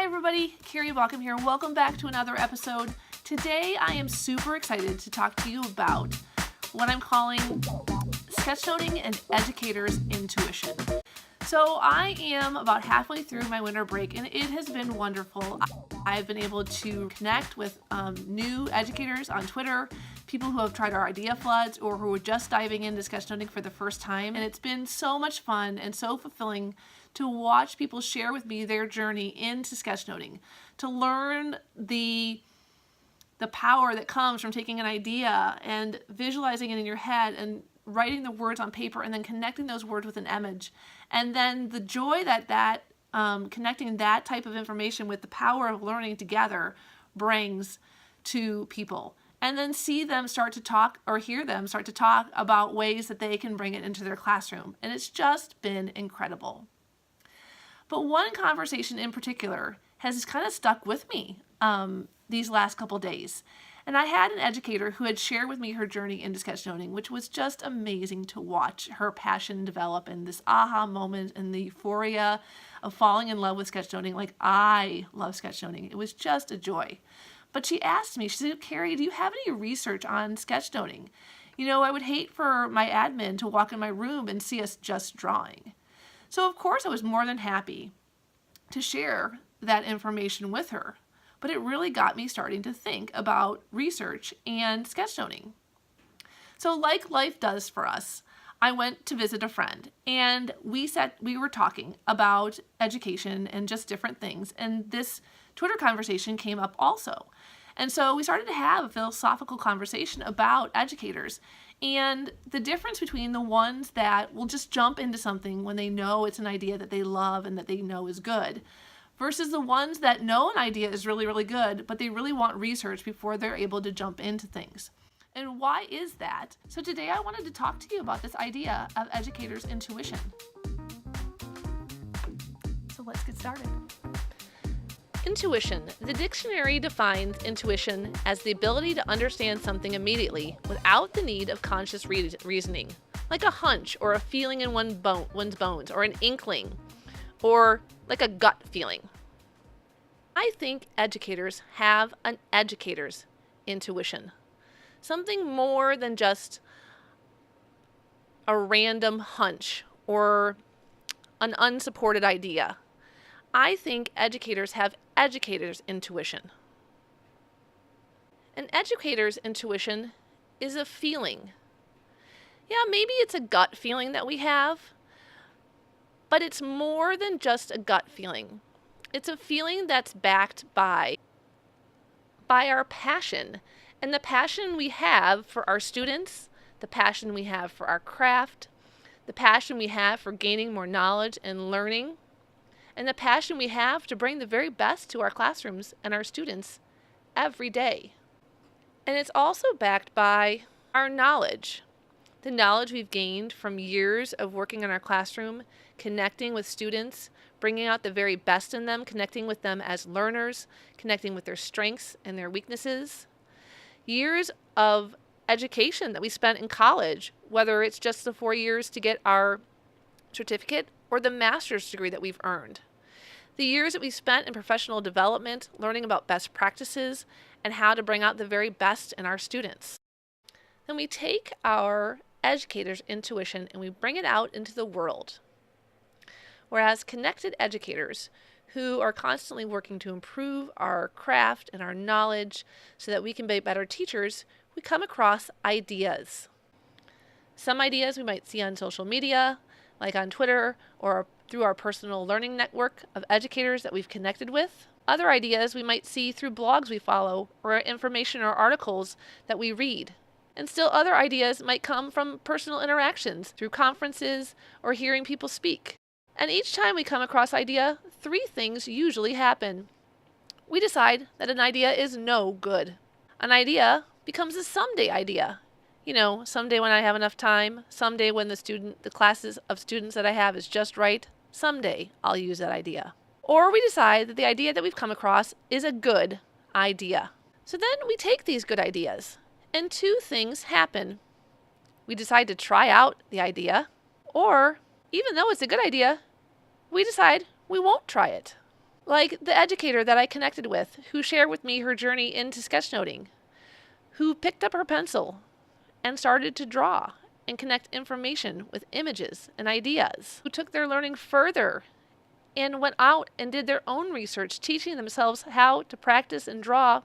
everybody, Carrie Baucom here. Welcome back to another episode. Today I am super excited to talk to you about what I'm calling sketchnoting and Educator's Intuition. So I am about halfway through my winter break and it has been wonderful. I've been able to connect with new educators on Twitter, people who have tried our idea floods or who are just diving into sketchnoting for the first time. And it's been so much fun and so fulfilling to watch people share with me their journey into sketchnoting, to learn the power that comes from taking an idea and visualizing it in your head and writing the words on paper and then connecting those words with an image. And then the joy that connecting that type of information with the power of learning together brings to people. And then see them start to talk or hear them start to talk about ways that they can bring it into their classroom. And it's just been incredible. But one conversation in particular has kind of stuck with me these last couple days. And I had an educator who had shared with me her journey into sketchnoting, which was just amazing to watch her passion develop and this aha moment and the euphoria of falling in love with sketchnoting. Like, I love sketchnoting. It was just a joy. But she asked me, she said, Carrie, do you have any research on sketchnoting? You know, I would hate for my admin to walk in my room and see us just drawing. So of course I was more than happy to share that information with her. But it really got me starting to think about research and sketchnoting. So like life does for us, I went to visit a friend and we were talking about education and just different things. And this Twitter conversation came up also. And so we started to have a philosophical conversation about educators and the difference between the ones that will just jump into something when they know it's an idea that they love and that they know is good, versus the ones that know an idea is really, really good, but they really want research before they're able to jump into things. And why is that? So today I wanted to talk to you about this idea of educator's intuition. So let's get started. Intuition. The dictionary defines intuition as the ability to understand something immediately without the need of conscious reasoning, like a hunch or a feeling in one's bones or an inkling, or like a gut feeling. I think educators have an educator's intuition, something more than just a random hunch or an unsupported idea. I think educators have educator's intuition. An educator's intuition is a feeling. Yeah, maybe it's a gut feeling that we have, but it's more than just a gut feeling. It's a feeling that's backed by our passion, and the passion we have for our students, the passion we have for our craft, the passion we have for gaining more knowledge and learning, and the passion we have to bring the very best to our classrooms and our students every day. And it's also backed by our knowledge, the knowledge we've gained from years of working in our classroom, connecting with students, bringing out the very best in them, connecting with them as learners, connecting with their strengths and their weaknesses. Years of education that we spent in college, whether it's just the 4 years to get our certificate or the master's degree that we've earned. The years that we spent in professional development, learning about best practices and how to bring out the very best in our students. Then we take our educator's intuition and we bring it out into the world. Whereas connected educators who are constantly working to improve our craft and our knowledge so that we can be better teachers, we come across ideas. Some ideas we might see on social media, like on Twitter or through our personal learning network of educators that we've connected with. Other ideas we might see through blogs we follow or information or articles that we read. And still other ideas might come from personal interactions through conferences or hearing people speak. And each time we come across idea, 3 things usually happen. We decide that an idea is no good. An idea becomes a someday idea. You know, someday when I have enough time, someday when the classes of students that I have is just right, someday I'll use that idea. Or we decide that the idea that we've come across is a good idea. So then we take these good ideas and 2 things happen. We decide to try out the idea, or even though it's a good idea, we decide we won't try it. Like the educator that I connected with, who shared with me her journey into sketchnoting, who picked up her pencil and started to draw and connect information with images and ideas, who took their learning further and went out and did their own research, teaching themselves how to practice and draw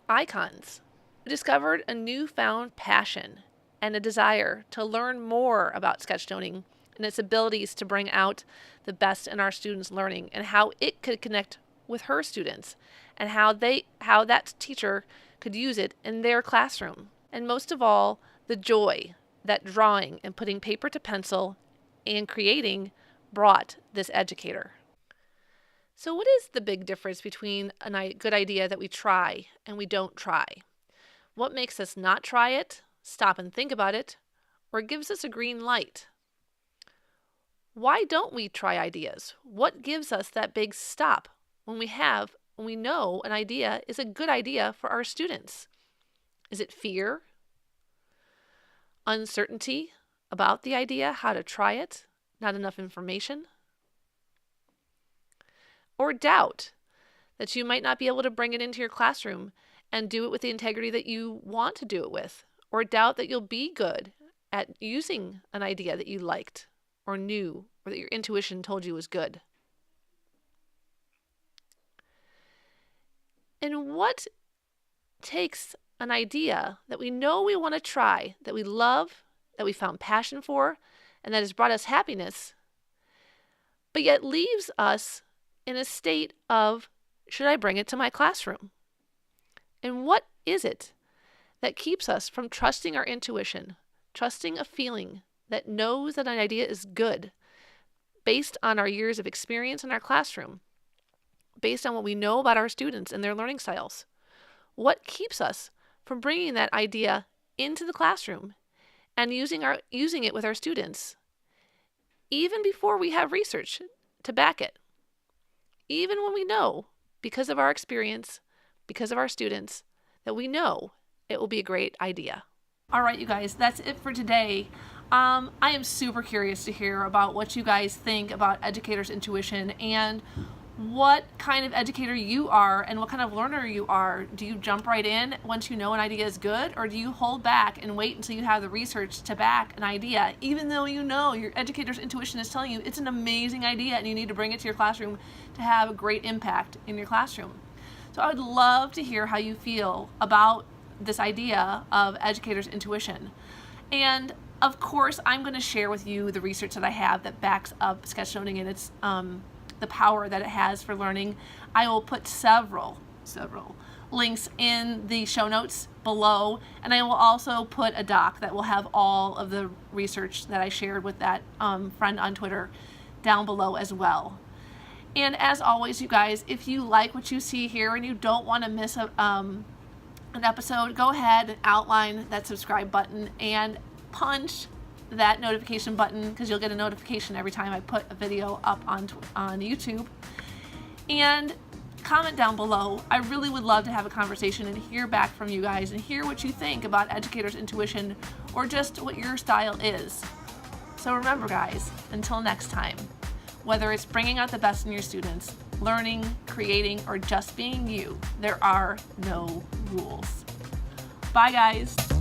icons, who discovered a newfound passion and a desire to learn more about sketchnoting and its abilities to bring out the best in our students' learning, and how it could connect with her students, and how that teacher could use it in their classroom. And most of all, the joy that drawing and putting paper to pencil and creating brought this educator. So what is the big difference between a good idea that we try and we don't try? What makes us not try it, stop and think about it, or gives us a green light? Why don't we try ideas? What gives us that big stop when we know an idea is a good idea for our students? Is it fear? Uncertainty about the idea, how to try it? Not enough information? Or doubt that you might not be able to bring it into your classroom and do it with the integrity that you want to do it with? Or doubt that you'll be good at using an idea that you liked or knew, or that your intuition told you was good? And what takes an idea that we know we want to try, that we love, that we found passion for, and that has brought us happiness, but yet leaves us in a state of, should I bring it to my classroom? And what is it that keeps us from trusting our intuition, trusting a feeling that knows that an idea is good, based on our years of experience in our classroom, based on what we know about our students and their learning styles? What keeps us from bringing that idea into the classroom and using it with our students, even before we have research to back it? Even when we know, because of our experience, because of our students, that we know it will be a great idea. All right, you guys, that's it for today. I am super curious to hear about what you guys think about Educator's Intuition and what kind of educator you are and what kind of learner you are. Do you jump right in once you know an idea is good, or do you hold back and wait until you have the research to back an idea, even though you know your educator's intuition is telling you it's an amazing idea and you need to bring it to your classroom to have a great impact in your classroom? So I would love to hear how you feel about this idea of Educator's Intuition. And of course, I'm going to share with you the research that I have that backs up sketchnoting and its the power that it has for learning. I will put several links in the show notes below, and I will also put a doc that will have all of the research that I shared with that friend on Twitter down below as well. And as always, you guys, if you like what you see here and you don't want to miss an episode, go ahead and outline that subscribe button and punch that notification button, because you'll get a notification every time I put a video up on YouTube. And comment down below. I really would love to have a conversation and hear back from you guys and hear what you think about Educator's Intuition, or just what your style is. So remember, guys, until next time, whether it's bringing out the best in your students, learning, creating, or just being you, there are no rules. Bye, guys.